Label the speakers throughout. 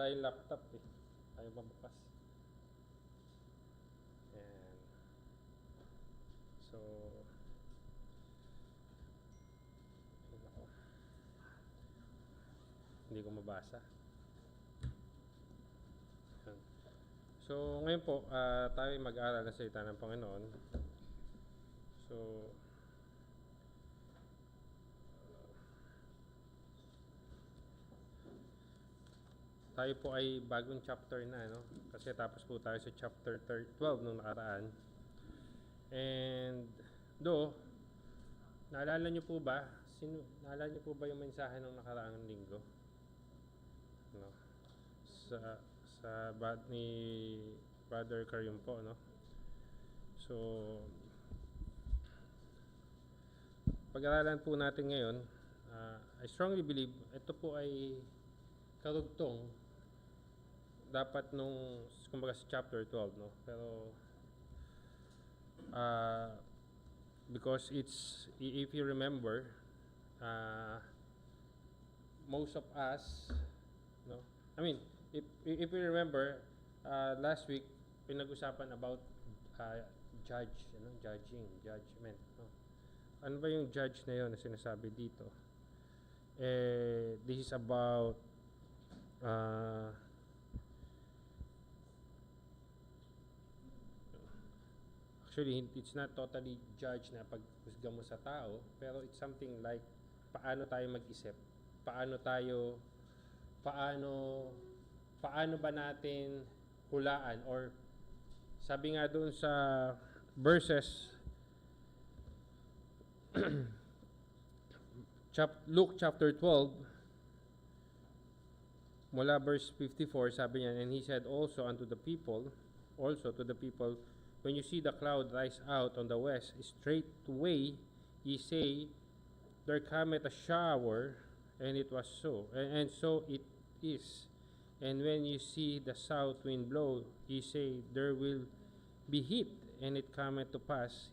Speaker 1: Sira yung laptop eh. Ayaw mabukas. Ayan. So, ayun ako. Hindi ko mabasa. Ayan. So, ngayon po, tayo mag-aaral ng salita ng Panginoon. So, tayo po ay bagong chapter na, no? Kasi tapos po tayo sa chapter 12 nung nakaraan. And, naalala niyo po ba? Naalala niyo po ba yung mensahe nung nakaraang linggo? No? Ni Brother Karyum po, no? So, pag-aralan po natin ngayon, I strongly believe ito po ay karugtong dapat nung kumbaga sa chapter 12, no? Pero because it's, if you remember, most of us, no? I mean, if you remember, last week pinag-usapan about judgment, no? Ano ba yung judge na yun na sinasabi dito? This is about actually, it's not totally judge na paghusga mo sa tao, pero it's something like paano tayo mag-isip, paano ba natin hulaan, or sabi nga doon sa verses Luke chapter 12 mula verse 54, sabi niya, and he said also to the people, when you see the cloud rise out on the west, straightway ye say, there cometh a shower, and it was so, and so it is. And when you see the south wind blow, ye say, there will be heat, and it cometh to pass.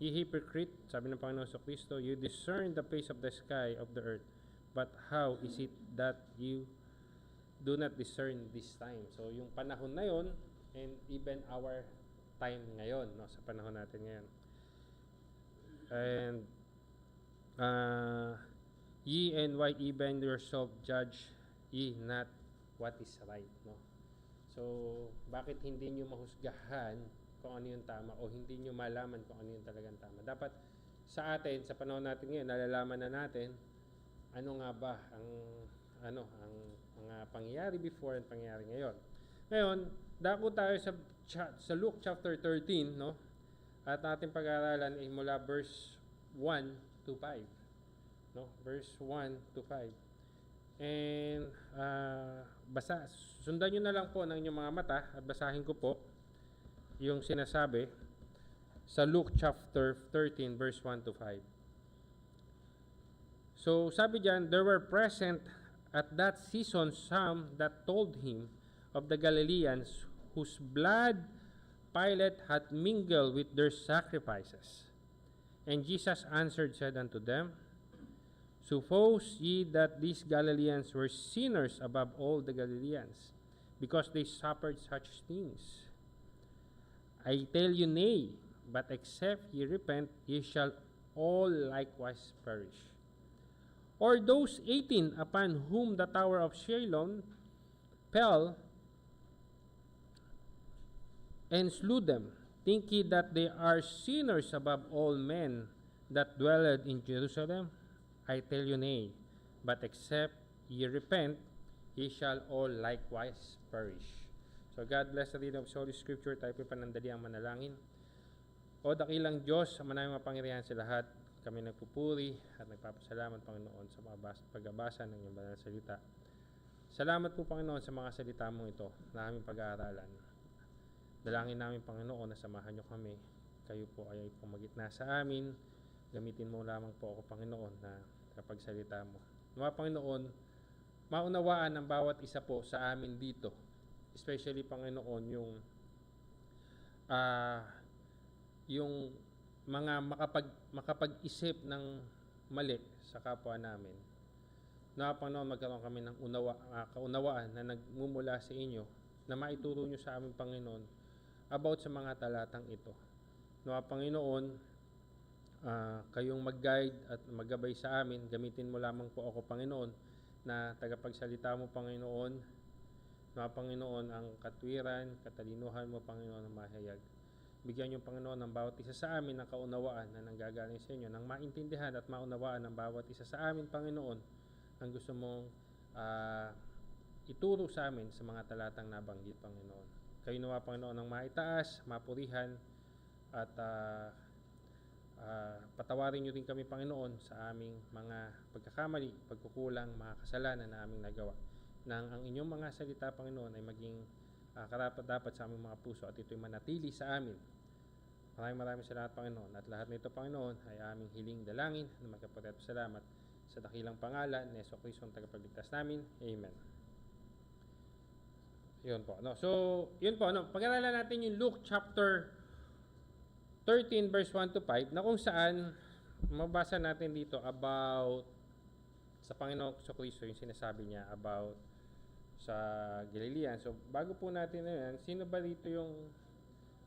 Speaker 1: Ye hypocrite, sabi ng Panginoon sa Kristo, you discern the face of the sky of the earth, but how is it that you do not discern this time? So yung panahon na yon, and even our time ngayon, no, sa panahon natin ngayon. And ye and why even yourself judge ye not what is right, no? So bakit hindi nyo mahusgahan kung ano yung tama, o hindi nyo malaman kung ano yung talagang tama? Dapat sa atin, sa panahon natin ngayon, nalalaman na natin ano nga ba ang mga pangyayari before and pangyayari ngayon. Ngayon, dako tayo sa Luke chapter 13, no? At ating pag-aaralan ay mula verse 1 to 5. No? Verse 1 to 5. And sundan nyo na lang po ng inyong mga mata at basahin ko po yung sinasabi sa Luke chapter 13 verse 1 to 5. So sabi diyan, there were present at that season some that told him of the Galileans whose blood Pilate had mingled with their sacrifices. And Jesus answered, said unto them, suppose ye that these Galileans were sinners above all the Galileans, because they suffered such things? I tell you, nay, but except ye repent, ye shall all likewise perish. Or those 18 upon whom the tower of Siloam fell, and slew them, think ye that they are sinners above all men that dwelled in Jerusalem? I tell you, nay, but except ye repent, ye shall all likewise perish. So God bless the reading of Holy Scripture. Tayo po panandali ang manalangin. O dakilang Diyos, sa manaming mapangyarihan sa lahat, kami nagpupuri at nagpapasalamat, Panginoon, sa pagbabasa ng iyong banal na salita. Salamat po, Panginoon, sa mga salita mong ito na aming pag-aaralan. Dalangin namin, Panginoon, na samahan niyo kami. Kayo po ay pumagitna sa amin. Gamitin mo lamang po ako, Panginoon, na kapagsalita mo. Mga Panginoon, maunawaan ng bawat isa po sa amin dito. Especially, Panginoon, yung mga makapag-isip ng mali sa kapwa namin. na Panginoon, magkaroon kami ng kaunawaan na nagmumula sa inyo, na maituro nyo sa aming Panginoon about sa mga talatang ito. Nawa Panginoon, kayong mag-guide at maggabay sa amin. Gamitin mo lamang po ako, Panginoon, na tagapagsalita mo, Panginoon. Nawa Panginoon, ang katwiran, katalinuhan mo, Panginoon, ang mahayag. Bigyan niyo, Panginoon, ng bawat isa sa amin ng kaunawaan na nanggagaling sa inyo, nang maintindihan at maunawaan ng bawat isa sa amin, Panginoon, ang gusto mong ituro sa amin sa mga talatang nabanggit, Panginoon. Kayo nawa, Panginoon, ang maitaas, mapurihan, at patawarin niyo rin kami, Panginoon, sa aming mga pagkakamali, pagkukulang, mga kasalanan na aming nagawa. Nang ang inyong mga salita, Panginoon, ay maging karapat-dapat sa aming mga puso at ito'y manatili sa amin. Maraming salamat, Panginoon. At lahat nito, Panginoon, ay aming hiling dalangin na magkapatid at salamat sa dakilang pangalan ni Jesucristo ang tagapagligtas namin. Amen. Yun po. No? So, yun po. No? Pag-aralan natin yung Luke chapter 13 verse 1 to 5 na kung saan mabasa natin dito about sa Panginoong Jesucristo, yung sinasabi niya about sa Galilean. So, bago po natin na yan, sino ba dito yung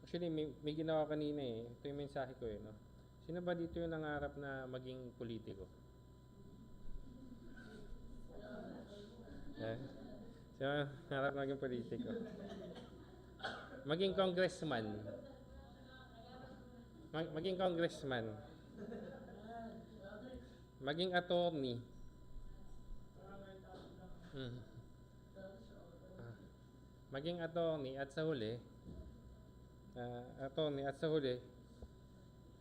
Speaker 1: actually, may ginawa kanina eh. Ito yung mensahe ko eh. No? Sino ba dito yung nangarap na maging politiko? Sino nangarap na maging politiko? Maging congressman. Maging congressman. Maging attorney. Maging attorney at sa huli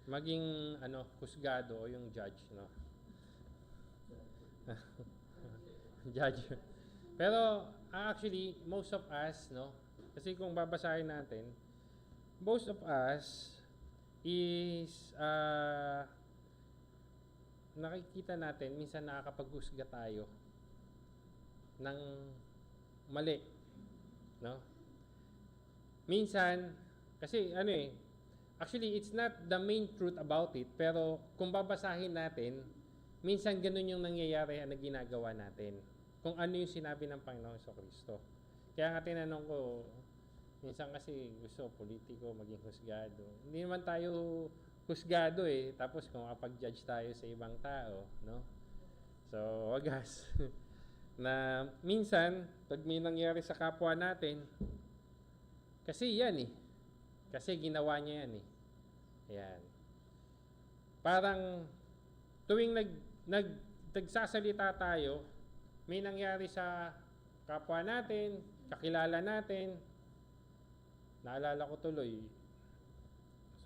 Speaker 1: maging husgado o yung judge, no? Judge. Pero actually most of us, no, kasi kung babasahin natin, most of us is nakikita natin minsan nakakapaghusga tayo ng mali, no? Minsan kasi actually it's not the main truth about it, pero kung babasahin natin, minsan ganun yung nangyayari na ginagawa natin kung ano yung sinabi ng Panginoong Jesucristo. Kaya nga tinanong ko, minsan kasi gusto politiko maging husgado. Hindi naman tayo husgado eh, tapos kung makapag-judge tayo sa ibang tao, no? So, wagas. Na minsan, pag may nangyari sa kapwa natin, kasi yan eh. Kasi ginawa niya yan eh. Ayan. Parang tuwing nagsasalita tayo, may nangyari sa kapwa natin, kakilala natin. Naalala ko tuloy,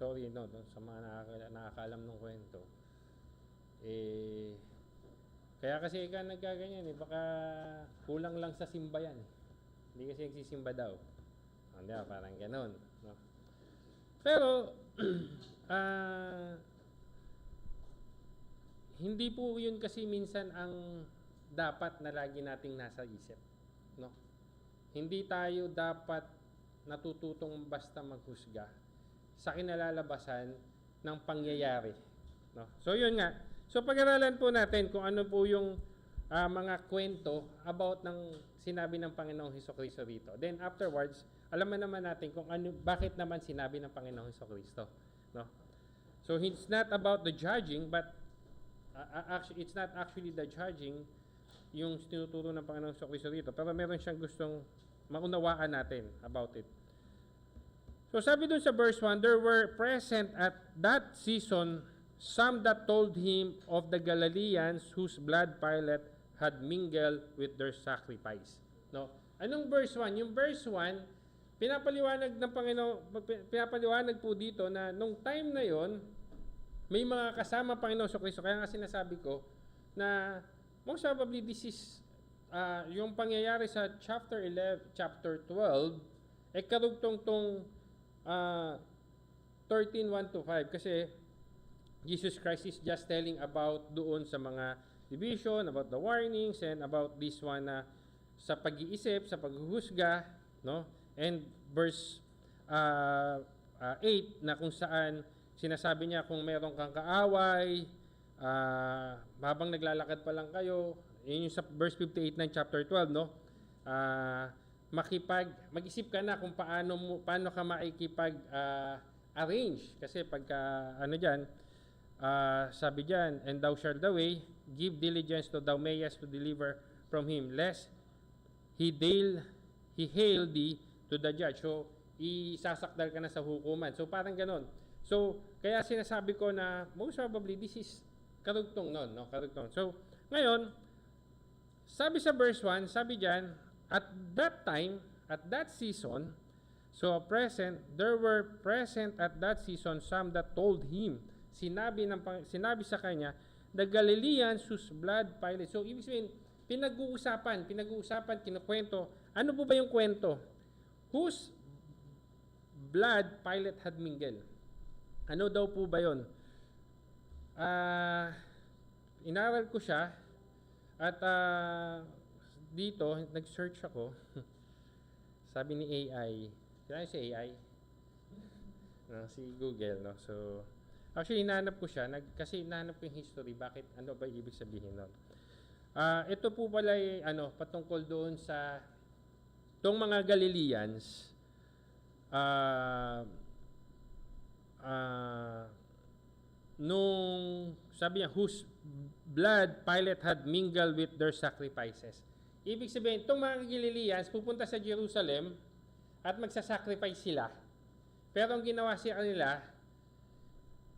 Speaker 1: sorry no, sa mga nakakalam ng kwento. Kaya kasi ikaw nagkaganyan eh, baka kulang lang sa simba yan. Hindi kasi nagsisimba daw. Hindi ba, parang ganon. No? Pero, hindi po yun kasi minsan ang dapat na lagi nating nasa isip. No? Hindi tayo dapat natututong basta maghusga sa kinalalabasan ng pangyayari. No? So yun nga. So pag-aralan po natin kung ano po yung mga kwento about ng sinabi ng Panginoong Jesucristo dito. Then afterwards, alaman naman natin kung ano, bakit naman sinabi ng Panginoong Jesucristo. No? So it's not about the judging, but actually, it's not actually the judging yung tinuturo ng Panginoong Jesucristo dito. Pero meron siyang gustong maunawaan natin about it. So sabi dun sa verse 1, there were present at that season some that told him of the Galileans whose blood Pilate had mingled with their sacrifice. No? Anong verse 1? Yung verse 1, pinapaliwanag ng Panginoon, pinapaliwanag po dito na nung time na yon, may mga kasama Panginoon Jesucristo. Kaya nga sinasabi ko na most probably this is yung pangyayari sa chapter 12, karugtong tong 13:1 to 5 kasi Jesus Christ is just telling about doon sa mga division, about the warnings, and about this one na sa pag-iisip, sa paghuhusga, no? And verse 8 na kung saan sinasabi niya kung meron kang kaaway, habang naglalakad pa lang kayo, yun yung sa verse 58 ng chapter 12, no? Mag-isip ka na kung paano ka arrange. Kasi pagka, sabi diyan, and thou shalt the way, give diligence to thou mayest to deliver from him, lest he hail thee to the judge. So, isasakdal ka na sa hukuman. So, parang ganon. So, kaya sinasabi ko na, most probably, this is karugtong nun, no? Karugtong. So, ngayon, sabi sa verse 1, sabi diyan, at that time, at that season, there were present at that season some that told him, sinabi sa kanya, the Galileans whose blood Pilate. So, ibig sabihin, pinag-uusapan, kinukwento. Ano po ba yung kwento? Whose blood Pilate had mingled. Ano daw po ba yun? Inaral ko siya at dito, nag-search ako. Sabi ni AI, kaya si AI? No, si Google, no? So, actually, hinahanap ko siya, kasi hinahanap ko yung history, ano ba ibig sabihin nun? Ito po pala ay, patungkol doon sa itong mga Galileans, nung sabi niya, whose blood Pilate had mingled with their sacrifices. Ibig sabihin, itong mga Galileans pupunta sa Jerusalem at magsasacrifice sila. Pero ang ginawa sa kanila,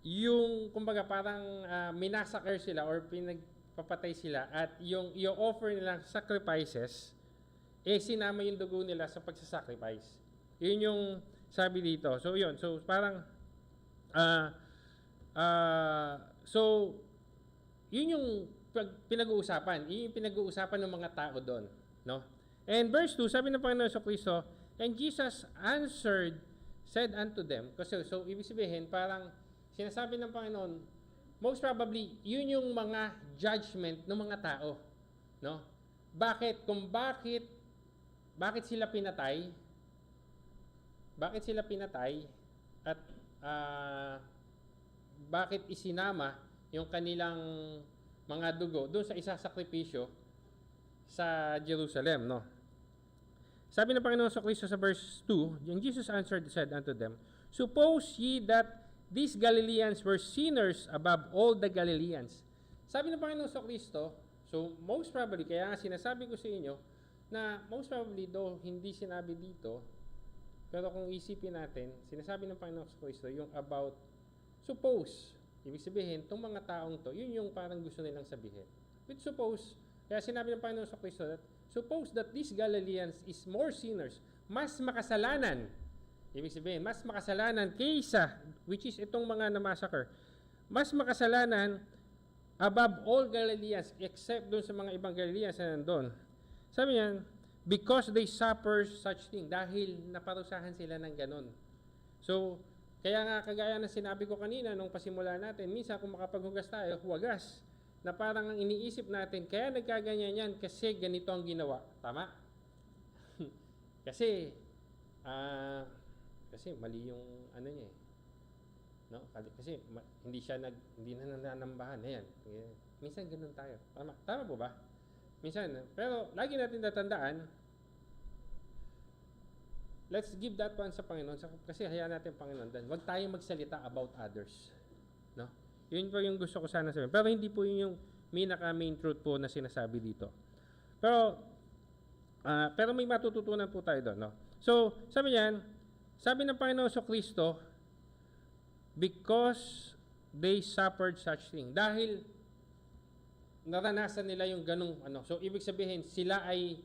Speaker 1: yung kumbaga parang minasakar sila or pinagpapatay sila at yung i-offer nilang sacrifices, sinama yung dugo nila sa pagsasacrifice. Yun yung sabi dito. So yun, so parang so yun yung pinag-uusapan. Yun yung pinag-uusapan ng mga tao doon, no? And verse 2, sabi ng Panginoon sa Kristo, and Jesus answered, said unto them, kasi so ibig sabihin parang sinasabi ng Panginoon, most probably yun yung mga judgment ng mga tao, no? Bakit sila pinatay? Bakit sila pinatay? At bakit isinama yung kanilang mga dugo doon sa isasakripisyo sa Jerusalem, no? Sabi ng Panginoon sa Kristo sa verse 2, and Jesus answered and said unto them, suppose ye that these Galileans were sinners above all the Galileans. Sabi ng Panginoon sa Kristo, so most probably, kaya nga sinasabi ko sa inyo, na most probably, though hindi sinabi dito, pero kung isipin natin, sinasabi ng Panginoon sa Kristo, yung about, suppose, ibig sabihin, itong mga taong to, yun yung parang gusto nilang sabihin. But suppose, kaya sinabi ng Panginoon sa Kristo, that suppose that these Galileans is more sinners, mas makasalanan, ibig sabihin, mas makasalanan kaysa, which is itong mga na-massacre, mas makasalanan above all Galileans, except doon sa mga ibang Galileans na nandun. Sabi niya, because they suffer such thing, dahil naparusahan sila ng ganun. So, kaya nga kagaya na sinabi ko kanina nung pasimula natin, minsan kung makapaghugas tayo, huwagas. Na parang ang iniisip natin, kaya nagkaganyan yan kasi ganito ang ginawa. Tama? kasi mali yung ano niya eh. No? Kasi hindi na nananambahan. Ayan. Minsan ganun tayo. Tama po ba? Minsan. Pero lagi natin tatandaan, let's give that one sa Panginoon kasi hayaan natin Panginoon dan. Huwag tayong magsalita about others. No? Yun po yung gusto ko sana sabihin. Pero hindi po yun yung main truth po na sinasabi dito. Pero may matututunan po tayo doon. No? So, sabi ng Panginoon sa Kristo, because they suffered such thing. Dahil naranasan nila yung ganung ano. So, ibig sabihin, sila ay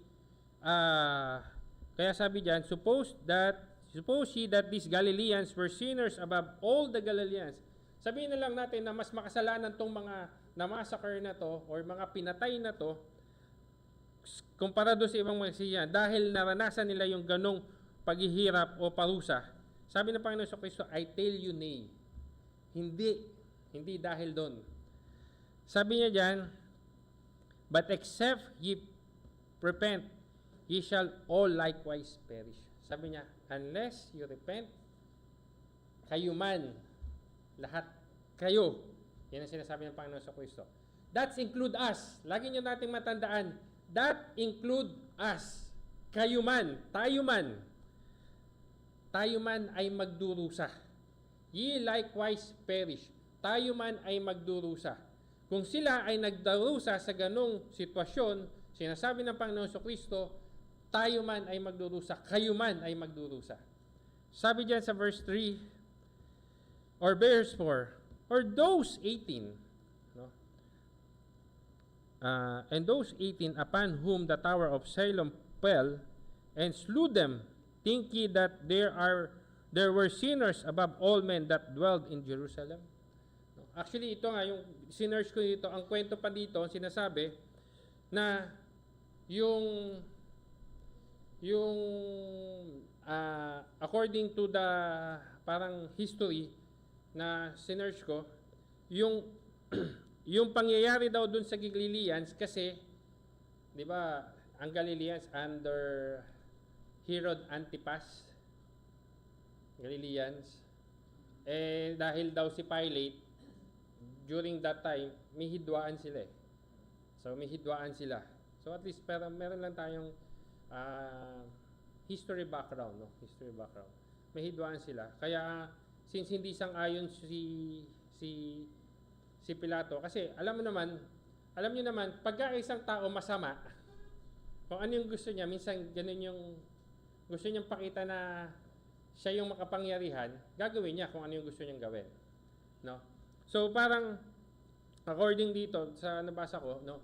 Speaker 1: kaya sabi diyan, suppose ye that these Galileans were sinners above all the Galileans. Sabihin na lang natin na mas makasalanan tong mga na-massacre na to or mga pinatay na to kumpara doon sa ibang mga siya dahil naranasan nila yung ganong paghihirap o parusa. Sabi ng Panginoon sa Kristo, I tell you nay. Hindi dahil doon. Sabi niya diyan, but except ye repent, ye shall all likewise perish. Sabi niya, unless you repent, kayo man, lahat kayo. Yan ang sinasabi ng Panginoon sa Kristo. That's include us. Lagi nyo nating matandaan. That include us. Kayo man, tayo man. Tayo man ay magdurusa. Ye likewise perish. Tayo man ay magdurusa. Kung sila ay nagdarusa sa ganong sitwasyon, sinasabi ng Panginoon Kristo, tayo man ay magdurusa, kayo man ay magdurusa. Sabi diyan sa verse 3 or verse 4, or those 18, no? And those 18 upon whom the tower of Siloam fell and slew them, think ye that there were sinners above all men that dwelled in Jerusalem? No? Actually, ito nga, yung sinners ko dito, ang kwento pa dito, sinasabi na yung according to the parang history na sinerge ko, yung yung pangyayari daw dun sa Galileans kasi, di ba, ang Galileans under Herod Antipas, Galileans, dahil daw si Pilate, during that time, may hidwaan sila eh. So, may hidwaan sila. So, at least, pero meron lang tayong history background, no? History background. May hidwaan sila. Kaya since hindi sang-ayon si Pilato, kasi alam niyo naman, pagka isang tao masama, kung ano yung gusto niya, minsan ganun yung gusto niyang pakita na siya yung makapangyarihan, gagawin niya kung ano yung gusto niyang gawin, no? So parang according dito sa nabasa ko, no,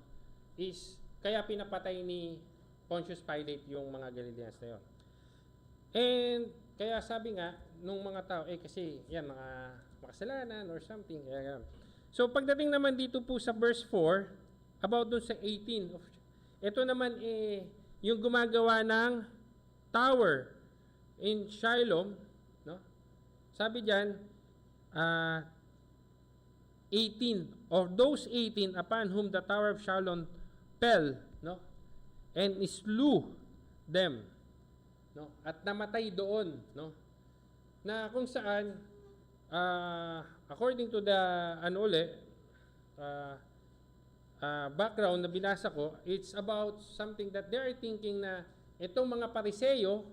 Speaker 1: is kaya pinapatay ni Pontius Pilate yung mga Galileans na yun. And kaya sabi nga nung mga tao, kasi yan mga makasalanan or something, kaya ganun. So pagdating naman dito po sa verse 4, about dun sa 18, ito naman yung gumagawa ng tower in Siloam, no? Sabi diyan, 18, of those 18 upon whom the tower of Siloam fell, no? And slew them, no? At namatay doon, no? Na kung saan according to the background na binasa ko, it's about something that they are thinking na itong mga Pariseyo,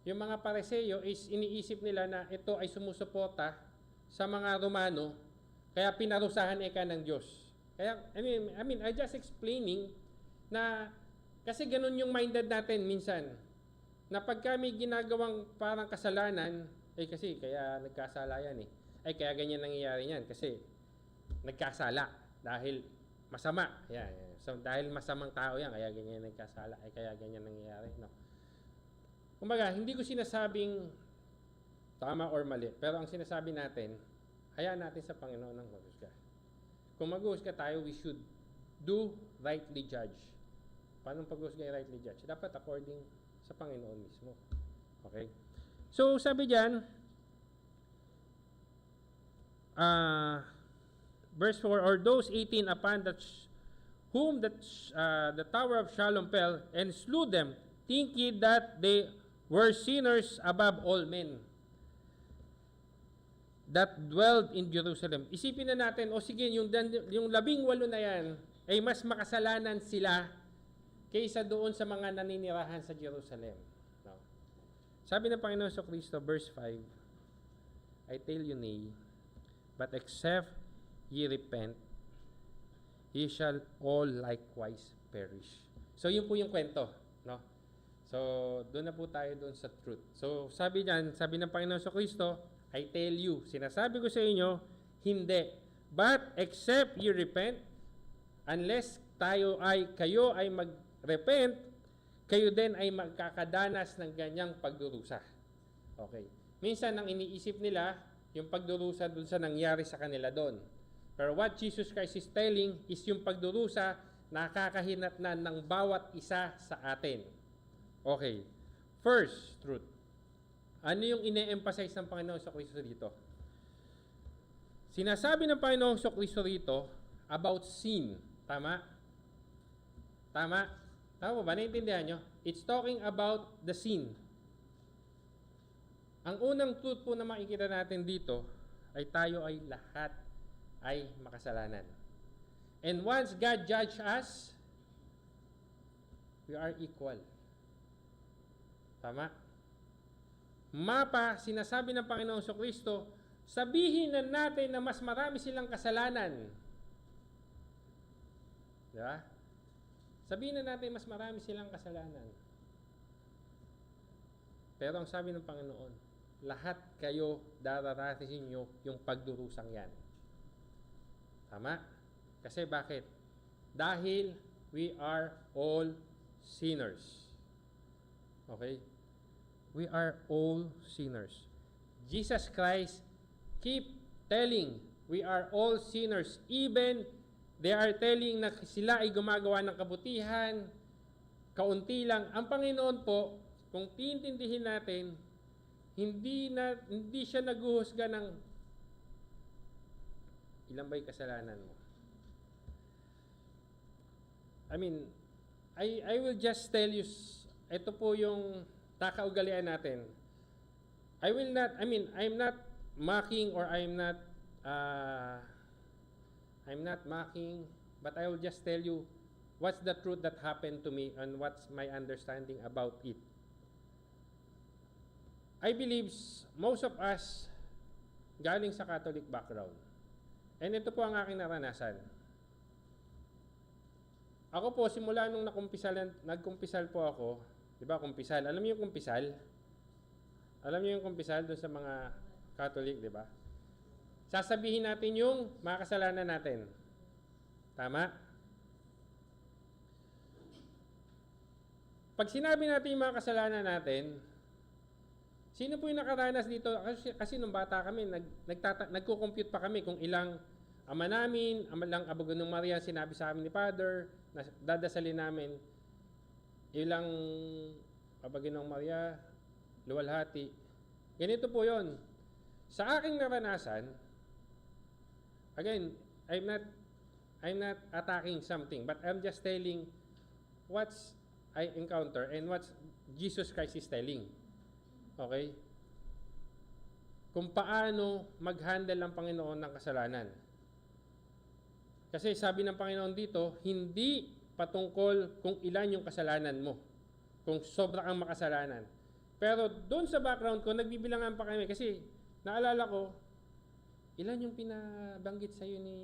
Speaker 1: yung mga Pariseyo is iniisip nila na ito ay sumusuporta sa mga Romano, kaya pinarusahan ng Diyos. Kaya I just explaining na kasi ganun yung minded natin minsan. Na pagka may ginagawang parang kasalanan, kasi kaya nagkasala yan kaya ganyan nangyayari yan kasi nagkasala dahil masama. Yan. So dahil masamang tao yan, kaya ganyan nagkasala, kaya ganyan nangyayari, no? Kumbaga, hindi ko sinasabing tama or mali, pero ang sinasabi natin, hayaan natin sa Panginoon ng maghusga. Kung maghusga tayo, we should do rightly judge. Paano paghusga yung rightly judge? Dapat according sa Panginoon mismo. Okay? So, sabi diyan, verse 4, or those 18 upon whom the tower of Siloam fell and slew them, think ye that they were sinners above all men that dwelled in Jerusalem. Isipin na natin, sige, yung 18 na yan, ay mas makasalanan sila kaysa doon sa mga naninirahan sa Jerusalem. No? Sabi ng Panginoon sa Kristo, verse 5, I tell you nay, but except ye repent, ye shall all likewise perish. So yun po yung kwento, no? So doon na po tayo doon sa truth. So sabi ng Panginoon sa Kristo, I tell you, sinasabi ko sa inyo, hindi. But except ye repent, unless kayo ay mag-repent, kayo din ay magkakadanas ng ganyang pagdurusa. Okay. Minsan ang iniisip nila, yung pagdurusa doon sa nangyari sa kanila doon. Pero what Jesus Christ is telling is yung pagdurusa nakakahinatnan ng bawat isa sa atin. Okay. First truth. Ano yung ine-emphasize ng Panginoon sa Kristo dito? Sinasabi ng Panginoon sa Kristo dito about sin. Tama? Tama? Tama ba? Naintindihan nyo? It's talking about the sin. Ang unang truth po na makikita natin dito ay tayo ay lahat ay makasalanan. And once God judge us, we are equal. Tama? Sinasabi ng Panginoong Kristo, sabihin na natin na mas marami silang kasalanan. Diba? Sabihin na natin mas marami silang kasalanan. Pero ang sabi ng Panginoon, lahat kayo dararating nyo yung pagdurusang yan. Tama? Kasi bakit? Dahil we are all sinners. Okay? We are all sinners. Jesus Christ keep telling, we are all sinners. Even they are telling na sila ay gumagawa ng kabutihan, kaunti lang. Ang Panginoon po, kung tiintindihin natin, hindi siya naghuhusga ng ilan ba'y kasalanan mo. I mean, I will just tell you, ito po yung kakaugalian natin. I'm not mocking or I'm not mocking, but I will just tell you what's the truth that happened to me and what's my understanding about it. I believe most of us galing sa Catholic background. And ito po ang aking naranasan. Ako po, simula nung nagkumpisal po ako, di ba, kumpisal. Alam niyo yung kumpisal? Alam niyo yung kumpisal doon sa mga Catholic, di ba? Sasabihin natin yung mga kasalanan natin. Tama? Pag sinabi natin yung mga kasalanan natin, sino po yung nakaranas dito? Kasi nung bata kami, nagko-compute pa kami kung ilang ama namin, ilang Abagunong Maria sinabi sa amin ni Father, na dadasalin namin, ilang Abagunong Maria, luwalhati. Ganito po yon. Sa aking naranasan, again, I'm not attacking something, but I'm just telling what's I encounter and what Jesus Christ is telling. Okay? Kung paano mag-handle ang Panginoon ng kasalanan. Kasi sabi ng Panginoon dito, hindi patungkol kung ilan yung kasalanan mo. Kung sobra kang makasalanan. Pero doon sa background ko, nagbibilangan pa kami kasi naalala ko, ilan yung pinabanggit sa iyo ni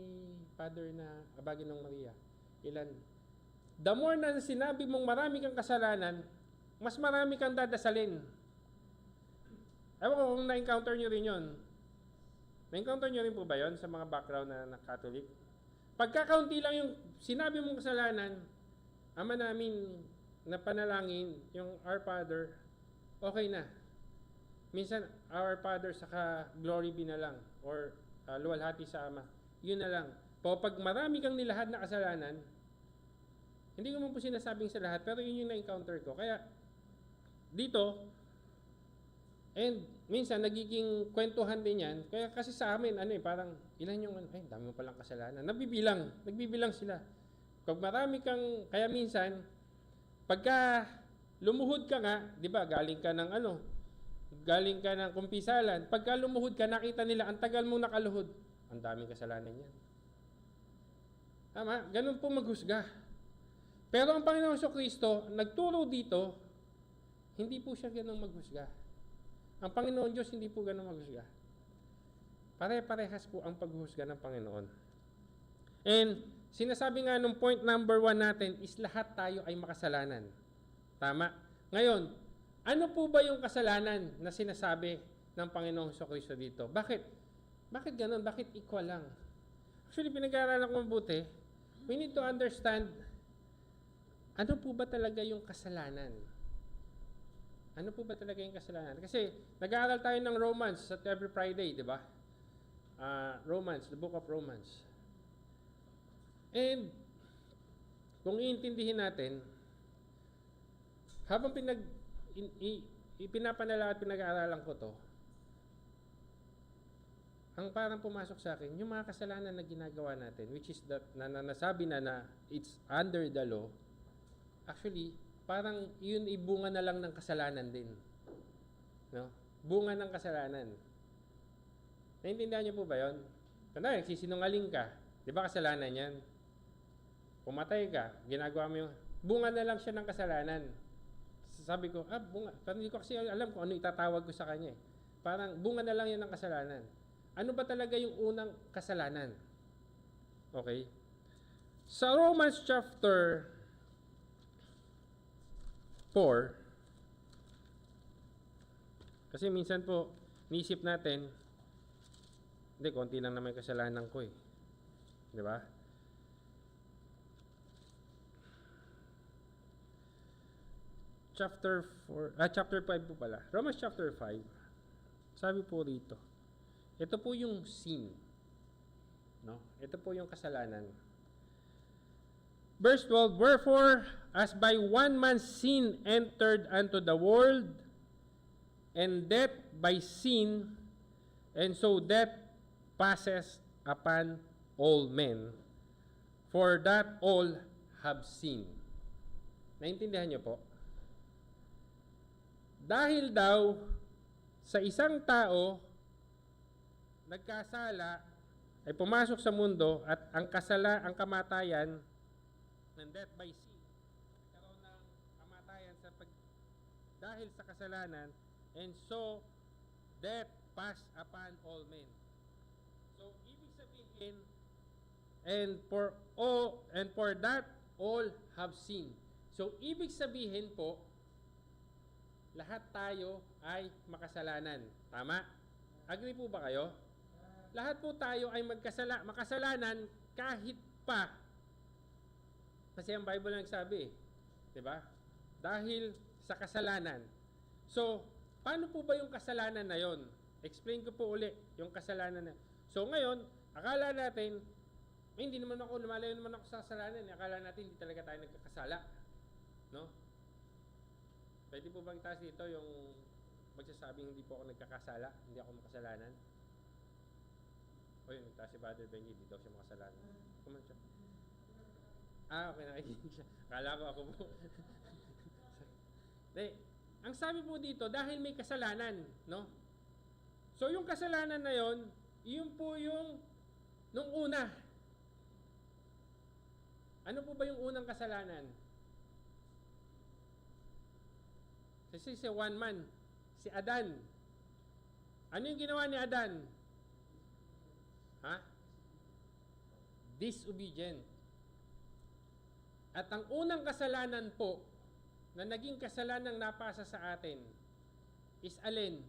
Speaker 1: Father na Abagunong Maria? Ilan? The more na sinabi mong marami kang kasalanan, mas marami kang dadasalin. Ewan ko kung na-encounter nyo rin yun. Na-encounter nyo rin po ba yun sa mga background na Catholic? Pagkakaunti lang yung sinabi mong kasalanan, Ama namin na panalangin, yung Our Father, okay na. Minsan, Our Father saka Glory be na lang or luwalhati sa Ama. Yun na lang. Pag marami kang nilahad na kasalanan, hindi ko man po sinasabing sa lahat, pero yun yung na-encounter ko. Kaya, dito, and minsan, nagiging kwentuhan din yan. Kaya kasi sa amin, parang, ilan yung, dami mo palang kasalanan. Nagbibilang sila. Pag marami kang, kaya minsan, pagka lumuhod ka nga, di ba, galing ka ng kumpisalan, pagka lumuhod ka, nakita nila, ang tagal mong nakaluhod, ang daming kasalanan yan. Tama? Ganun po maghusga. Pero ang Panginoong Kristo, nagturo dito, hindi po siya ganun maghusga. Ang Panginoon Diyos, hindi po ganun maghusga. Pare-parehas po ang paghusga ng Panginoon. And sinasabi nga nung point number 1 natin is lahat tayo ay makasalanan. Tama? Ngayon, ano po ba yung kasalanan na sinasabi ng Panginoong Kristo dito? Bakit? Bakit ganun? Bakit equal lang? Actually, pinag-aaralan ko mabuti. We need to understand, ano po ba talaga yung kasalanan? Ano po ba talaga yung kasalanan? Kasi nag-aaral tayo ng Romans at every Friday, di ba? Romans, the book of Romans. And kung iintindihin natin, habang pinapanala at pinag-aaralan ko to, ang parang pumasok sa akin, yung mga kasalanan na ginagawa natin, which is that, nasabi na it's under the law, actually, parang yun ibunga na lang ng kasalanan din. No? Bunga ng kasalanan. Naintindihan niyo po ba yun? Tanda, nagsisinungaling ka. Di ba kasalanan yan? pumatay ka, ginagawa mo yung, bunga na lang siya ng kasalanan. Sabi ko, bunga. Pero hindi ko kasi alam kung ano itatawag ko sa kanya eh. Parang bunga na lang yan ng kasalanan. Ano ba talaga yung unang kasalanan? Okay? Sa Romans chapter 4, kasi minsan po, niisip natin, hindi, konti lang naman yung kasalanan ko eh. Di ba? Chapter 5 po pala. Romans chapter 5. Sabi po rito, ito po yung sin. No? Ito po yung kasalanan. Verse 12, wherefore, as by one man sin entered unto the world, and death by sin, and so death passes upon all men, for that all have sinned. Naintindihan niyo po? Dahil daw sa isang tao nagkasala ay pumasok sa mundo at ang kamatayan ng death by sin, nagkaroon ng kamatayan dahil sa kasalanan, and so death passed upon all men. So ibig sabihin, and for that all have sinned. So ibig sabihin po, lahat tayo ay makasalanan. Tama? Agree po ba kayo? Lahat po tayo ay makasalanan kahit pa. Kasi ang Bible lang nagsabi, 'di ba? Dahil sa kasalanan. So, paano po ba yung kasalanan na 'yon? Explain ko po uli yung kasalanan na. So ngayon, akala natin, hindi naman ako, lumalayo naman ako sa kasalanan. Akala natin hindi talaga tayo nagkakasala. No? Pwede po bang itaas dito yung magsasabing hindi po ako nagkakasala, hindi ako makasalanan? O yun, nagtaas si Brother Benji, hindi daw siya makasalanan. Kuman siya. Okay, nakikinig siya. Akala ko ako po. Ang sabi po dito, dahil may kasalanan, no? So yung kasalanan na yon, yun po yung nung una. Ano po ba yung unang kasalanan? Kasi si one man, si Adan. Ano yung ginawa ni Adan? Disobedient. At ang unang kasalanan po na naging kasalanang napasa sa atin is alin?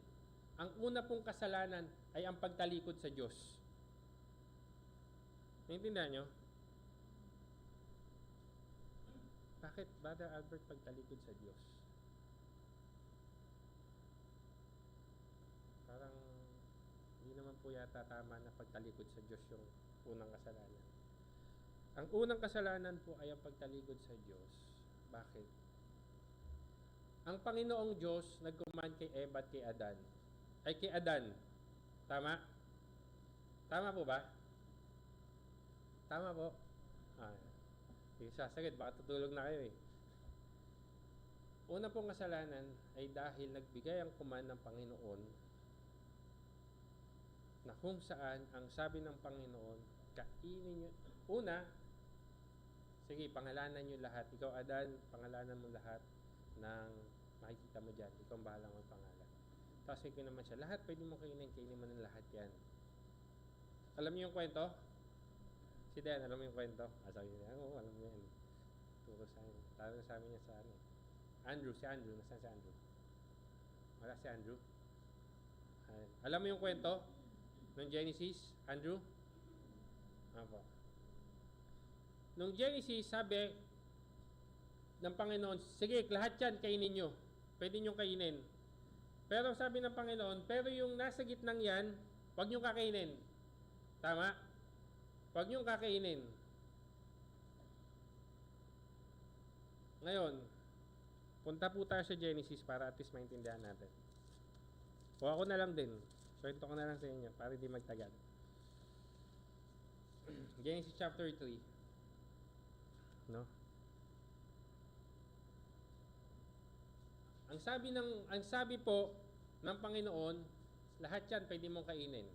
Speaker 1: Ang una pong kasalanan ay ang pagtalikod sa Diyos. Naintindihan nyo? Bakit, Brother Albert, pagtalikod sa Diyos? Parang hindi naman po yata tama na pagtalikod sa Diyos yung unang kasalanan. Ang unang kasalanan po ay ang pagtalikod sa Diyos. Bakit? Ang Panginoong Diyos nag-command kay Eva at kay Adan. Ay kay Adan. Tama? Tama po ba? Tama po? Hindi sasagad, baka tutulog na kayo eh. Una pong kasalanan ay dahil nagbigay ang command ng Panginoon na kung saan ang sabi ng Panginoon, kainin nyo. Una, sige, pangalanan nyo lahat. Ikaw, Adan, pangalanan mo lahat ng makikita mo dyan. Ikaw ang bahalang magpangalan. Tapos ko naman siya, lahat pwede mo kainin mo ng lahat yan. Alam niyo yung kwento? Si Dan, alam mo yung kwento? Sabi niya, oo, alam mo yan. Turo sa amin. Tawag sa amin niya sa ano. Andrew, si Andrew. Nasaan si Andrew? Wala si Andrew. Alam mo yung kwento? Nung Genesis, Andrew? Apo. Nung Genesis, sabi ng Panginoon, sige, lahat yan kainin nyo. Pwede nyo kainin. Pero sabi ng Panginoon, pero yung nasa gitnang yan, huwag nyo kakainin. Tama? Huwag nyo kakainin. Ngayon, punta po tayo sa Genesis para at least maintindihan natin. O ako na lang din. Kwento ko na lang sa inyo para hindi magtagal. Genesis chapter 3. No? Ang sabi po ng Panginoon, lahat 'yan pwede mong kainin.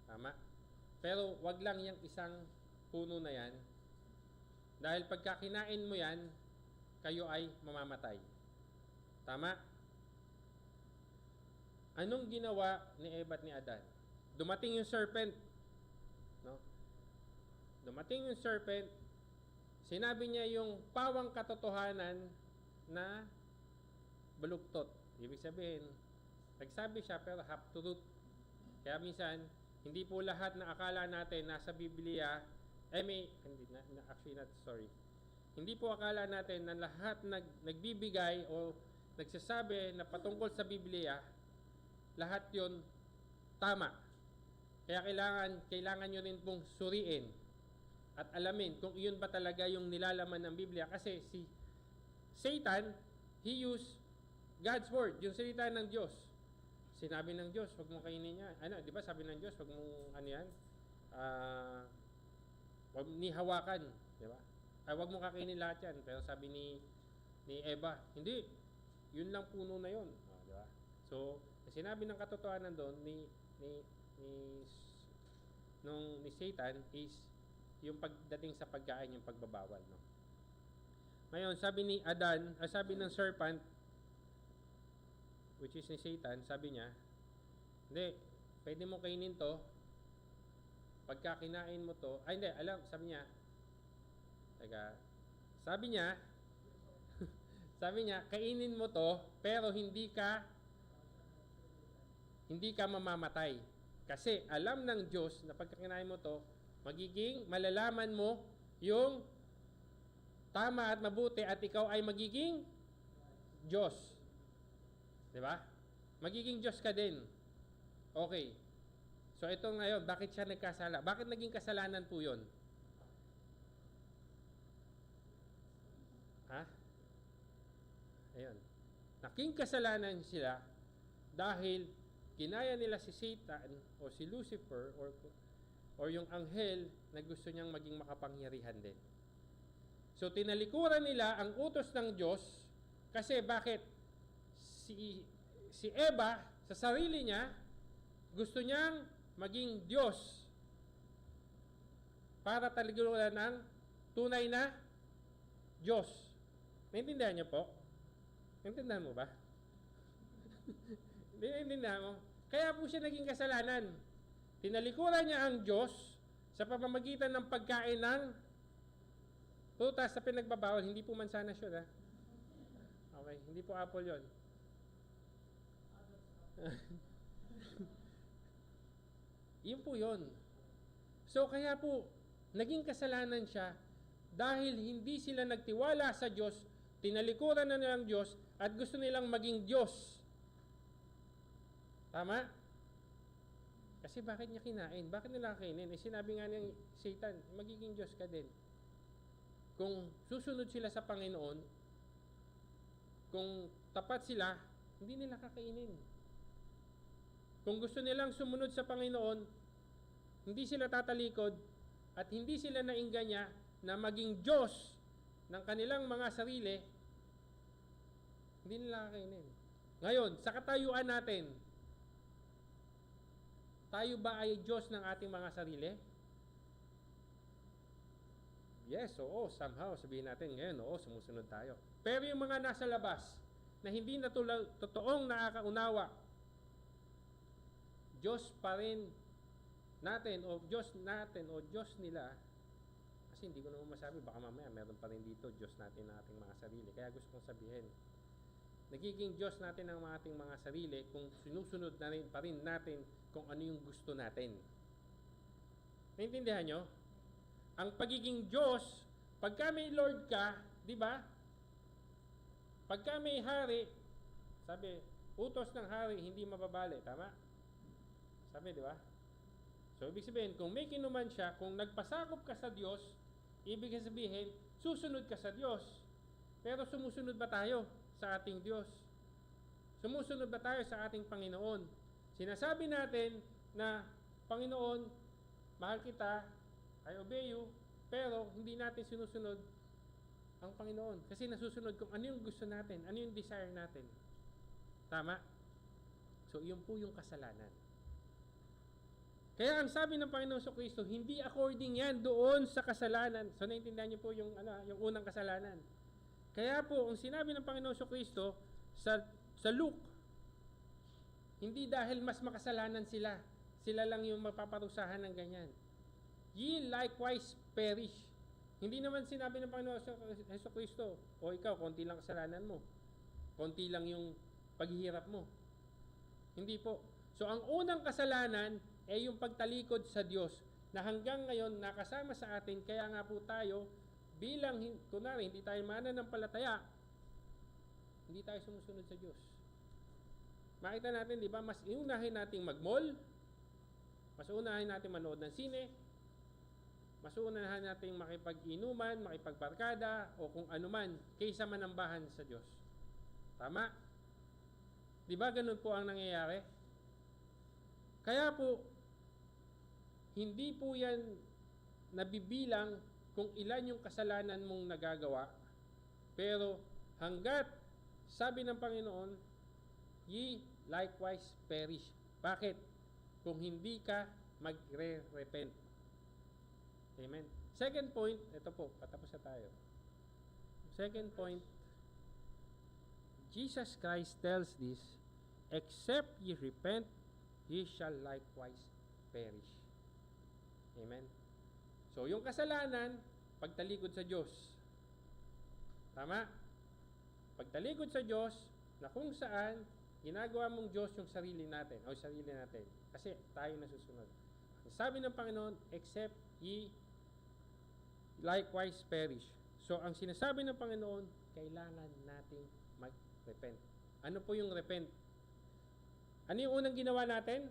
Speaker 1: Tama? Pero wag lang yung isang puno na 'yan Dahil pagka kinain mo yan, kayo ay mamamatay. Tama? Anong ginawa ni Eva at ni Adan? Dumating yung serpent. No? Dumating yung serpent, sinabi niya yung pawang katotohanan na baluktot. Ibig sabihin, nagsabi siya pero half truth. Kaya minsan, hindi po lahat na akala natin nasa Biblia, Hindi po akala natin na lahat nagbibigay o nagsasabi na patungkol sa Biblia, lahat yon tama. Kaya kailangan nyo rin pong suriin at alamin kung iyon ba talaga yung nilalaman ng Biblia. Kasi si Satan, he used God's word, yung salita ng Diyos. Sinabi ng Diyos, huwag mo kainin niya. Di ba sabi ng Diyos, huwag mong huwag ni hawakan, di ba? Huwag mo kakainin lahat yan. Pero sabi ni Eva, hindi, yun lang puno na yun. Di ba? So, sinabi ng katotohanan doon ni Satan is yung pagdating sa pagkain, yung pagbabawal, no? Ngayon, sabi ni Adan, sabi ng serpent, which is ni Satan, sabi niya, hindi, pwede mo kainin to, pagka kinain mo to, sabi niya, sabi niya, kainin mo to, pero hindi ka mamamatay. Kasi alam ng Diyos na pagka kinain mo to, malalaman mo yung tama at mabuti at ikaw ay magiging Diyos. Diba? Magiging Diyos ka din. Okay. So ito ngayon, bakit siya nagkasala? Bakit naging kasalanan po yun? Ayun. Naging kasalanan sila dahil kinaya nila si Satan o si Lucifer or yung anghel na gusto niyang maging makapangyarihan din. So tinalikuran nila ang utos ng Diyos kasi bakit? Si Eva sa sarili niya gusto niyang maging Diyos para talikuran ng tunay na Diyos. Naintindihan niyo po? Naintindihan mo ba? Naintindihan mo? Kaya po siya naging kasalanan. Tinalikuran niya ang Diyos sa pamamagitan ng pagkain ng prutas sa pinagbabawal. Hindi po mansanas yun, ha? Okay, hindi po apple yun. Yun po yun. So kaya po, naging kasalanan siya dahil hindi sila nagtiwala sa Diyos, tinalikuran na nilang Diyos at gusto nilang maging Diyos. Tama? Kasi bakit niya kinain? Bakit nila kainin? Sinabi nga ng Satan, magiging Diyos ka din. Kung susunod sila sa Panginoon, kung tapat sila, hindi nila kakainin. Kung gusto nilang sumunod sa Panginoon, hindi sila tatalikod at hindi sila naingganya na maging Diyos ng kanilang mga sarili, hindi nila kakainin. Ngayon, sa katayuan natin, tayo ba ay Diyos ng ating mga sarili? Yes, oo, somehow sabihin natin ngayon, oo, sumusunod tayo. Pero yung mga nasa labas, na hindi na totoong nakakaunawa, Diyos pa rin natin o Diyos nila, kasi hindi ko naman masabi, baka mamaya meron pa rin dito Diyos natin na ating mga sarili. Kaya gusto kong sabihin, nagiging Diyos natin ang ating mga sarili kung sinusunod na rin pa rin natin kung ano yung gusto natin. Naintindihan nyo? Ang pagiging Diyos, pagka may Lord ka, di ba? Pagka may hari, sabi, utos ng hari hindi mababali, tama? Sabi, di ba? So, ibig sabihin, kung may kinuman siya, kung nagpasakop ka sa Diyos, ibig sabihin, susunod ka sa Diyos. Pero sumusunod ba tayo sa ating Diyos? Sumusunod ba tayo sa ating Panginoon? Sinasabi natin na, Panginoon, mahal kita, I obey you, pero hindi natin sinusunod ang Panginoon. Kasi nasusunod kung ano yung gusto natin, ano yung desire natin. Tama? So, yun po yung kasalanan. Kaya ang sabi ng Panginoon Kristo, hindi according yan doon sa kasalanan. So naintindihan niyo po yung unang kasalanan. Kaya po, ang sinabi ng Panginoon Kristo sa Luke, hindi dahil mas makasalanan sila, sila lang yung mapaparusahan ng ganyan. Ye likewise perish. Hindi naman sinabi ng Panginoon Kristo, o ikaw, konti lang kasalanan mo. Konti lang yung paghihirap mo. Hindi po. So ang unang kasalanan ay yung pagtalikod sa Diyos na hanggang ngayon nakasama sa atin. Kaya nga po tayo bilang, kunwari, hindi tayo mananampalataya, hindi tayo sumusunod sa Diyos. Makita natin, di ba, mas iunahin nating mag-mall, mas unahin natin manood ng sine, mas unahin natin makipag-inuman, makipagbarkada, o kung anuman, kaysa manambahan sa Diyos. Tama? Di ba ganun po ang nangyayari? Kaya po, hindi po yan nabibilang kung ilan yung kasalanan mong nagagawa. Pero hanggat sabi ng Panginoon, ye likewise perish. Bakit? Kung hindi ka magre-repent. Amen. Second point, ito po, patapos na tayo. Second point, Jesus Christ tells this, except ye repent, ye shall likewise perish. Amen. So, yung kasalanan, pagtalikod sa Diyos. Tama? Pagtalikod sa Diyos, na kung saan, ginagawa mong Diyos yung sarili natin, o sarili natin. Kasi tayo nasusunod. Ang sabi ng Panginoon, except ye likewise perish. So, ang sinasabi ng Panginoon, kailangan nating mag-repent. Ano po yung repent? Ano yung unang ginawa natin?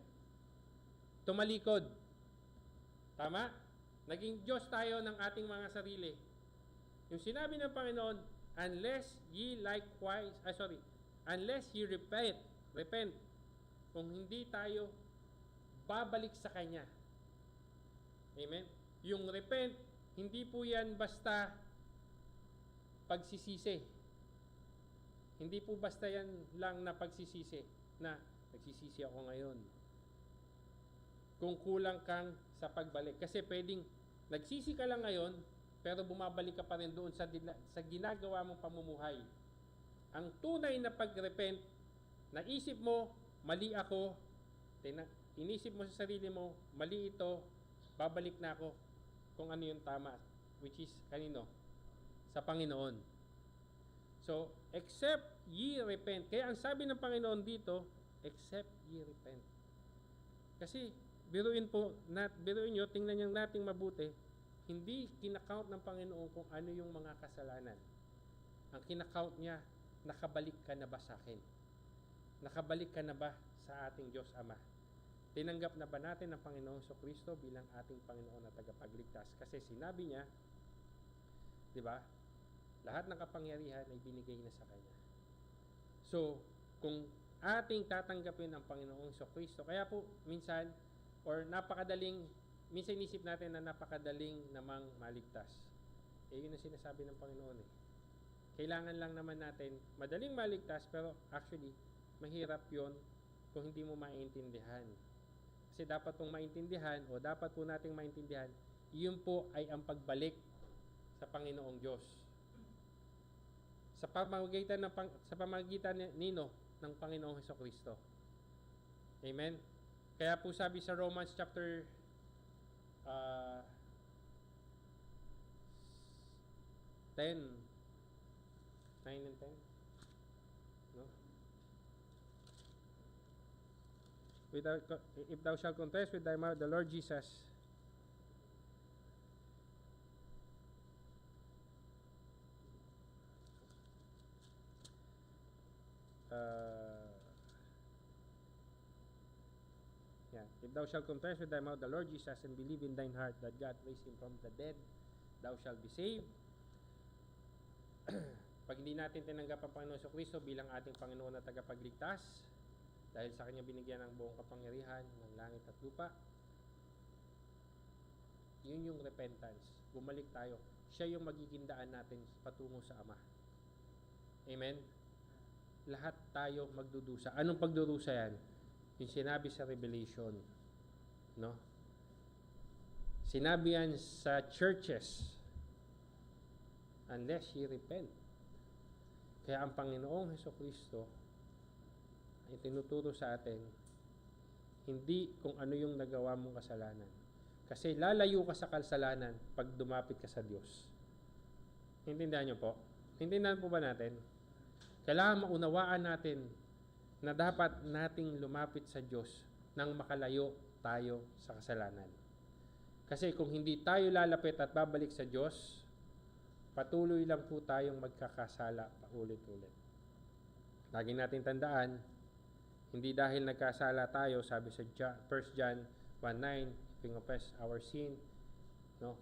Speaker 1: Tumalikod. Tama? Naging Diyos tayo ng ating mga sarili. Yung sinabi ng Panginoon, unless ye repent, kung hindi tayo babalik sa Kanya. Amen? Yung repent, hindi po yan basta pagsisisi. Hindi po basta yan lang na pagsisisi, na nagsisisi ako ngayon. Kung kulang kang sa pagbalik. Kasi pwedeng nagsisi ka lang ngayon, pero bumabalik ka pa rin doon sa ginagawa mong pamumuhay. Ang tunay na pag-repent, naisip mo, mali ako, inisip mo sa sarili mo, mali ito, babalik na ako kung ano yung tama, which is kanino? Sa Panginoon. So, except ye repent. Kaya ang sabi ng Panginoon dito, except ye repent. Kasi, biruin nyo, tingnan nyo nating mabuti, hindi kinakount ng Panginoon kung ano yung mga kasalanan. Ang kinakount niya, nakabalik ka na ba sa akin? Nakabalik ka na ba sa ating Diyos Ama? Tinanggap na ba natin ang Panginoong Kristo bilang ating Panginoon na tagapagligtas? Kasi sinabi niya, di ba, lahat ng kapangyarihan ay binigay na sa Kanya. So, kung ating tatanggapin ang Panginoong Kristo, kaya po minsan, minsan inisip natin na napakadaling namang maligtas. Yun ang sinasabi ng Panginoon eh. Kailangan lang naman natin, madaling maligtas, pero actually, mahirap yon kung hindi mo maintindihan. Kasi dapat pong maintindihan, o dapat po nating maintindihan, yun po ay ang pagbalik sa Panginoong Diyos. Sa pamamagitan nino ng Panginoong Kristo. Amen? Kaya po sabi sa Romans chapter 10, 9 and 10. No? If thou shalt confess with thy mouth the Lord Jesus, if thou shalt confess with thy mouth the Lord Jesus and believe in thine heart that God raised him from the dead, thou shalt be saved. Pag hindi natin tinanggap ang Panginoon Kristo bilang ating Panginoon na tagapagligtas, dahil sa Kanya binigyan ng buong kapangyarihan ng langit at lupa, yun yung repentance. Bumalik tayo. Siya yung magiging daan natin patungo sa Ama. Amen? Lahat tayo magdudusa. Anong pagdudusa yan? Yung sinabi sa Revelation, no? Sinabi yan sa churches, unless ye repent. Kaya ang Panginoong Hesukristo ay tinuturo sa atin, hindi kung ano yung nagawa mong kasalanan. Kasi lalayo ka sa kasalanan pag dumapit ka sa Diyos. Intindihan niyo po? Intindihan po ba natin? Kailangan maunawaan natin na dapat nating lumapit sa Diyos nang makalayo tayo sa kasalanan. Kasi kung hindi tayo lalapit at babalik sa Diyos, patuloy lang po tayong magkakasala paulit-ulit. Lagi natin tandaan, hindi dahil nagkasala tayo, sabi sa 1 John 1:9, if we confess our sin, no?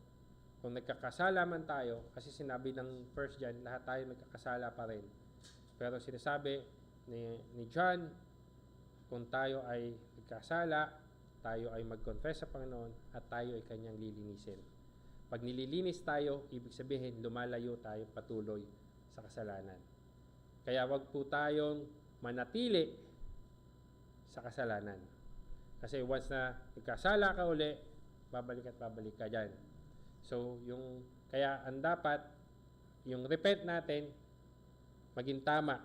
Speaker 1: Kung nagkakasala man tayo, kasi sinabi ng 1 John, lahat tayo nagkakasala pa rin. Pero sinasabi ni John, kung tayo ay nagkasala, tayo ay mag-confess sa Panginoon at tayo ay kanyang lilinisin. Pag nililinis tayo, ibig sabihin lumalayo tayo patuloy sa kasalanan. Kaya wag po tayong manatili sa kasalanan. Kasi once na nagkasala ka uli, babalik at babalik ka dyan. So, kaya ang dapat, yung repent natin, maging tama.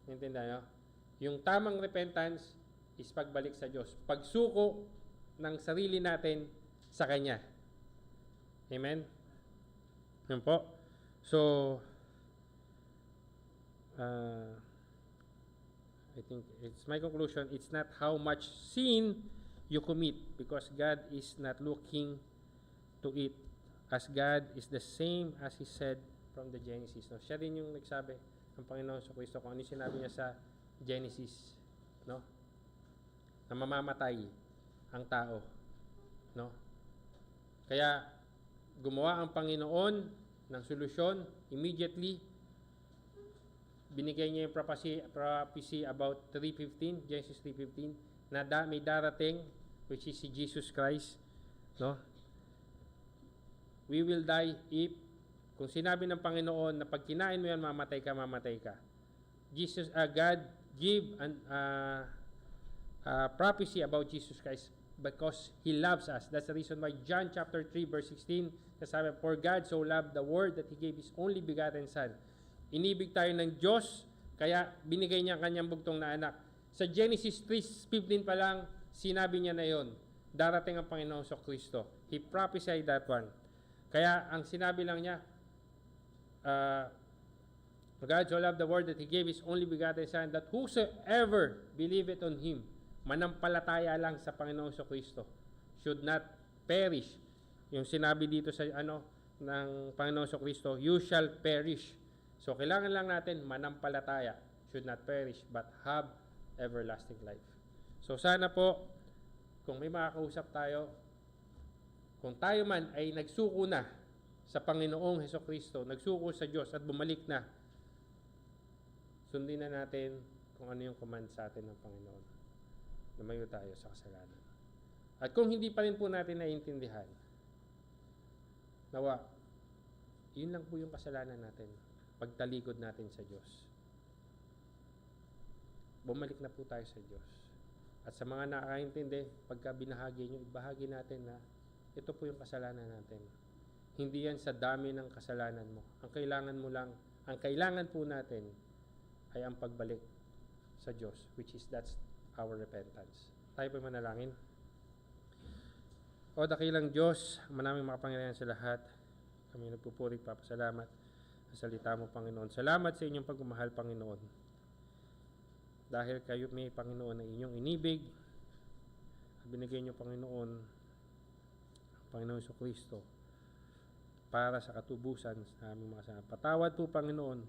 Speaker 1: Intindihan nyo? Yung tamang repentance is pagbalik sa Diyos. Pagsuko ng sarili natin sa Kanya. Amen? Yun po. So, I think it's my conclusion, it's not how much sin you commit because God is not looking to it, as God is the same as He said from the Genesis. No? Siya rin yung nagsabi ng Panginoon sa Kristo kung ano sinabi niya sa Genesis, no? Na mamamatay ang tao, no? Kaya gumawa ang Panginoon ng solusyon immediately. Binigay niya yung prophecy about 3:15, Genesis 3:15, na may darating, which is si Jesus Christ, no? We will die if, kung sinabi ng Panginoon na pag kinain mo yan, mamatay ka. God give an prophecy about Jesus Christ because He loves us. That's the reason why John chapter 3 verse 16 sabi, for God so loved the world that He gave His only begotten Son. Inibig tayo ng Diyos, kaya binigay niya ang kanyang bugtong na anak. Sa Genesis 3:15 pa lang, sinabi niya na yon, darating ang Panginoong Kristo. He prophesied that one. Kaya ang sinabi lang niya, God so loved the world that He gave His only begotten Son, that whosoever believeth on Him, manampalataya lang sa Panginoong Kristo, should not perish. Yung sinabi dito sa ng Panginoong Kristo, you shall perish. So kailangan lang natin manampalataya, should not perish, but have everlasting life. So sana po, kung may makakausap tayo, kung tayo man ay nagsuko na sa Panginoong Hesukristo, nagsuko sa Diyos at bumalik na, sundin na natin kung ano yung command sa atin ng Panginoon. Lumayo tayo sa kasalanan. At kung hindi pa rin po natin naiintindihan, nawa, yun lang po yung kasalanan natin. Pagtalikod natin sa Diyos. Bumalik na po tayo sa Diyos. At sa mga nakakaintindi, pagka binahagi nyo, ibahagi natin na ito po yung kasalanan natin. Hindi yan sa dami ng kasalanan mo. Ang kailangan po natin ay ang pagbalik sa Diyos, which is that's our repentance. Tayo po manalangin. O dakilang Diyos, manaming makapangyarihan sa lahat, kami nagpupuri, papasalamat sa salita mo, Panginoon. Salamat sa inyong pagmamahal, Panginoon. Dahil kayo may Panginoon na inyong inibig, at binigay niyo, Panginoon, ang Panginoon Kristo para sa katubusan sa aming mga kasalanan. Patawad po, Panginoon,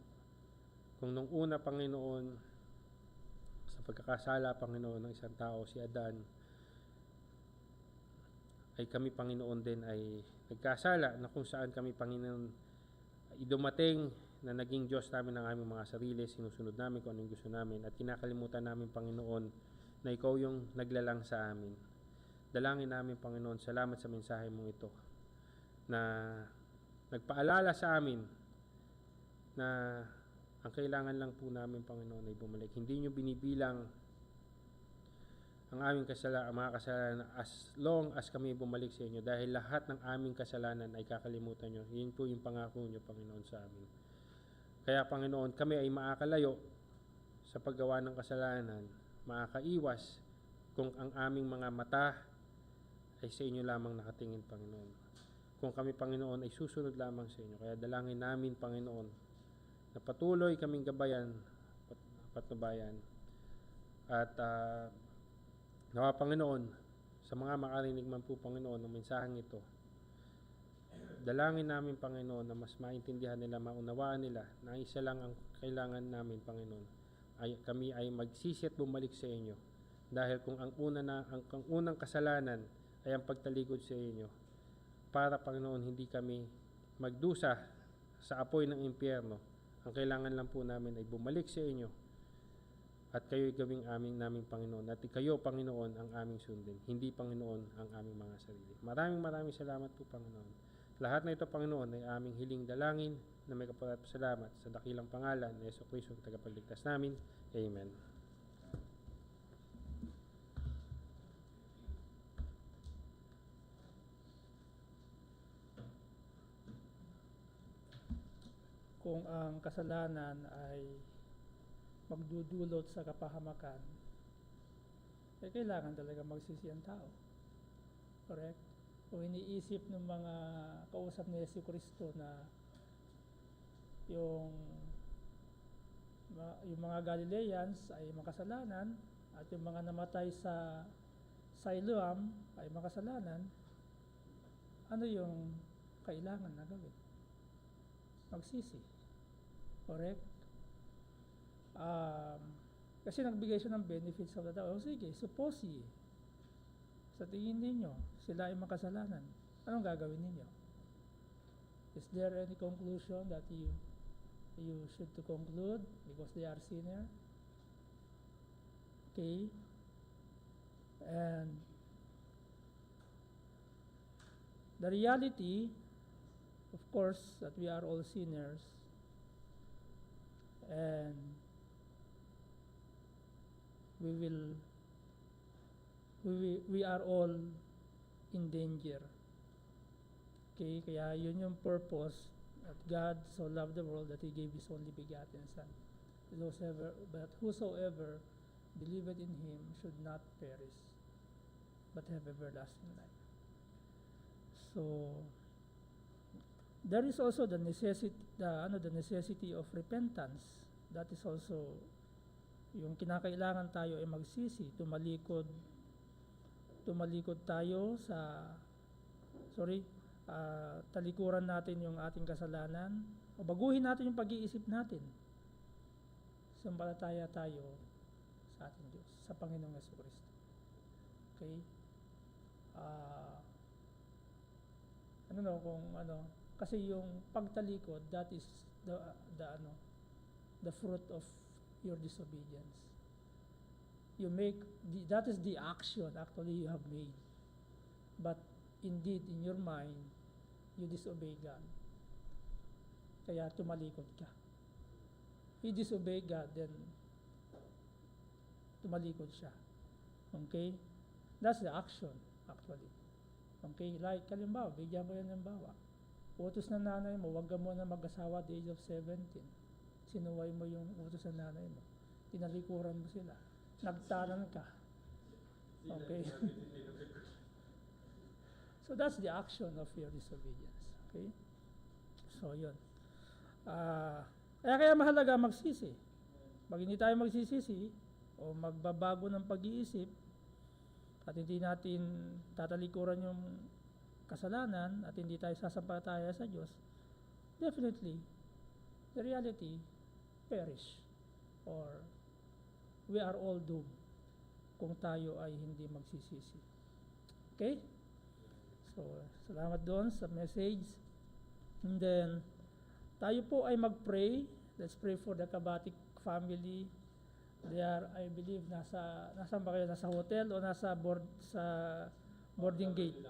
Speaker 1: kung nung una, Panginoon, sa pagkakasala, Panginoon, ng isang tao, si Adan, ay kami, Panginoon, din ay nagkasala na kung saan kami, Panginoon, dumating na naging Diyos namin ng aming mga sarili, sinusunod namin kung anong gusto namin, at kinakalimutan namin, Panginoon, na Ikaw yung naglalang sa amin. Dalangin namin, Panginoon, salamat sa mensahe mong ito, na nagpaalala sa amin na ang kailangan lang po namin, Panginoon, ay bumalik. Hindi nyo binibilang ang aming mga kasalanan as long as kami bumalik sa inyo, dahil lahat ng aming kasalanan ay kakalimutan nyo. Yun po yung pangako nyo, Panginoon, sa amin. Kaya, Panginoon, kami ay makakalayo sa paggawa ng kasalanan, makakaiwas kung ang aming mga mata ay sa inyo lamang nakatingin, Panginoon. Kung kami, Panginoon, ay susunod lamang sa inyo. Kaya dalangin namin, Panginoon, na patuloy kaming gabayan, patnubayan, at nawa, Panginoon, sa mga makarinig man po, Panginoon, ng mensaheng ito, dalangin namin, Panginoon, na mas maintindihan nila, maunawaan nila na isa lang ang kailangan namin, Panginoon, ay kami ay magsisi at bumalik sa inyo. Dahil kung ang unang kasalanan ay ang pagtalikod sa inyo, para, Panginoon, hindi kami magdusa sa apoy ng impyerno, ang kailangan lang po namin ay bumalik sa inyo at kayo'y gawing naming Panginoon. At kayo, Panginoon, ang aming sundin, hindi, Panginoon, ang aming mga sarili. Maraming salamat po, Panginoon. Lahat na ito, Panginoon, ay aming hiling dalangin na may kapasalamat sa dakilang pangalan ni Jesucristo, ang tagapagligtas namin. Amen.
Speaker 2: Kung ang kasalanan ay magdudulot sa kapahamakan, kailangan talaga magsisi ang tao. Correct? Kung iniisip ng mga kausap ni Jesucristo na yung mga Galileans ay makasalanan at yung mga namatay sa Siloam ay makasalanan, ano yung kailangan na gawin? Magsisi. Correct? Kasi nagbigay siya ng benefits of the doubt. O sige, suppose sa tingin ninyo, sila ay makasalanan. Anong gagawin ninyo? Is there any conclusion that you should to conclude because they are sinner? Okay? And the reality, of course, that we are all sinners, and we are all in danger. Okay, kaya yun yung purpose that God so loved the world that He gave His only begotten Son. But whosoever believeth in Him should not perish, but have everlasting life. So there is also the necessity of repentance. That is also yung kinakailangan tayo ay magsisi, tumalikod tayo talikuran natin yung ating kasalanan, o baguhin natin yung pag-iisip natin. Sumpalataya tayo sa ating Diyos, sa Panginoong Jesucristo. Okay? Kasi yung pagtalikod, that is the fruit of your disobedience. That is the action actually you have made. But indeed, in your mind, you disobey God. Kaya tumalikod ka. If you disobey God, then tumalikod siya. Okay? That's the action, actually. Okay? Like, kalimbawa, bigyan ko yan ng bawa. Utos ng nanay mo, huwag ka muna mag-asawa at the age of 17. Sinuway mo yung utos ng nanay mo. Tinalikuran mo sila. Nagtanan ka. Okay? So that's the action of your disobedience. Okay? So yun. Kaya mahalaga magsisi. Pag hindi tayo magsisisi o magbabago ng pag-iisip at hindi natin tatalikuran yung kasalanan at hindi tayo sasampalataya sa Diyos, definitely, the reality, perish. Or we are all doomed kung tayo ay hindi magsisisi. Okay? So, salamat doon sa message. And then, tayo po ay mag-pray. Let's pray for the Kabatik family. They are, I believe, nasaan ba kayo? Nasa hotel o nasa boarding gate?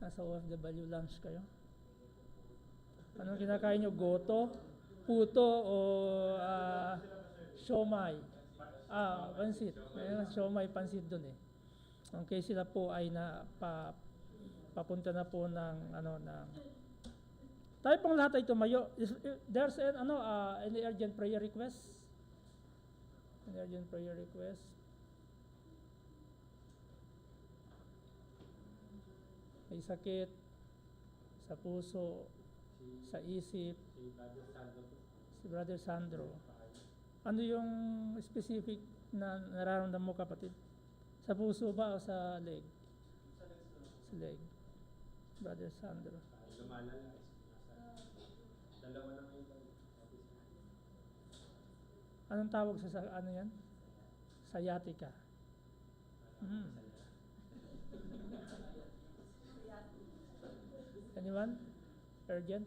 Speaker 2: Nasa OFW lunch kayo? Anong kinakain nyo? Goto? Puto o siomay? pansit. May siomay pansit doon eh. Okay, sila po ay papunta na po ng tayo pong lahat ay tumayo. There's any urgent prayer request? Any urgent prayer request? May sakit sa puso, sa isip, si Brother Sandro. Ano yung specific na nararamdaman mo, kapatid? Sa puso ba o sa leg? Sa leg. Brother Sandro.
Speaker 1: Dalawa na ngayon.
Speaker 2: Anong tawag sa ano yan? Sciatica. Anyone? Urgent?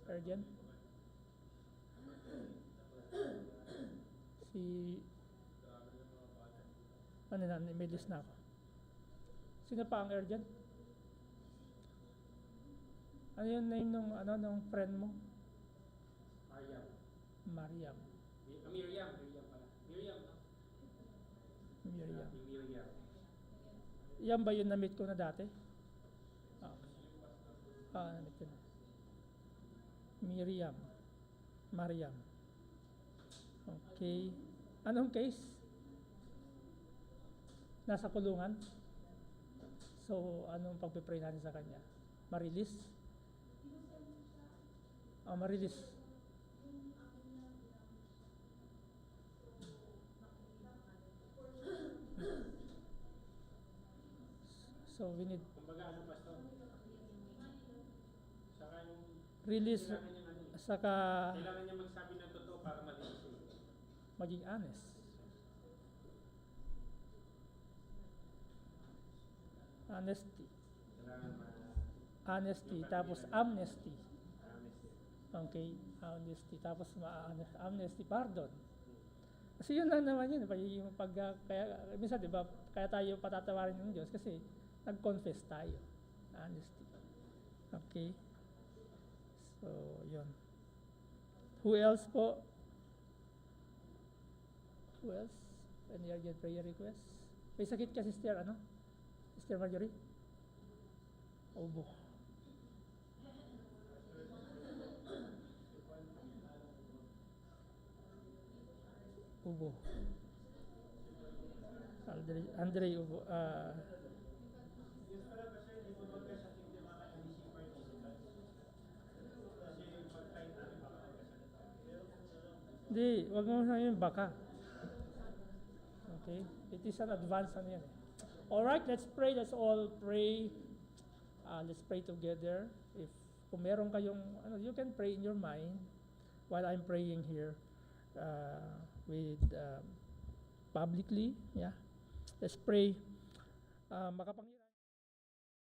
Speaker 2: Urgent? Ano na, may list na ako. Sino pa ang urgent? Ano yung name nung friend mo? Mariam.
Speaker 1: Miriam pala. Miriam, no?
Speaker 2: Miriam.
Speaker 1: Miriam.
Speaker 2: Yan ba yung na-meet ko na dati? Na-meet ko na. Miriam. Mariam. Okay. Anong case? Nasa kulungan? So, anong pagpipray natin sa kanya? Marilis? Marilis. So, we need
Speaker 1: Kumbaga, pastor? Saka yung
Speaker 2: release, saka
Speaker 1: kailangan niya magsabi ng totoo para malinis.
Speaker 2: maging honest. Honesty. Honesty, tapos amnesty. Okay, honesty, tapos amnesty, pardon. Kasi yun lang naman yun, kaya minsan, di ba, kaya tayo patatawarin ng Diyos kasi nag-confess tayo. Honesty. Okay? So, yun. Who else po? Who else? Any urgent prayer request? May sakit ka, Sister, Sister Marjorie? Ubo. Ubo. Andre Ubo. Hindi, wag mo sabihin baka. Okay? It is an advance yan. Alright, let's pray. Let's all pray. Let's pray together. Kung meron kayong, you can pray in your mind while I'm praying here with publicly. Yeah. Let's pray. Makapangyarihan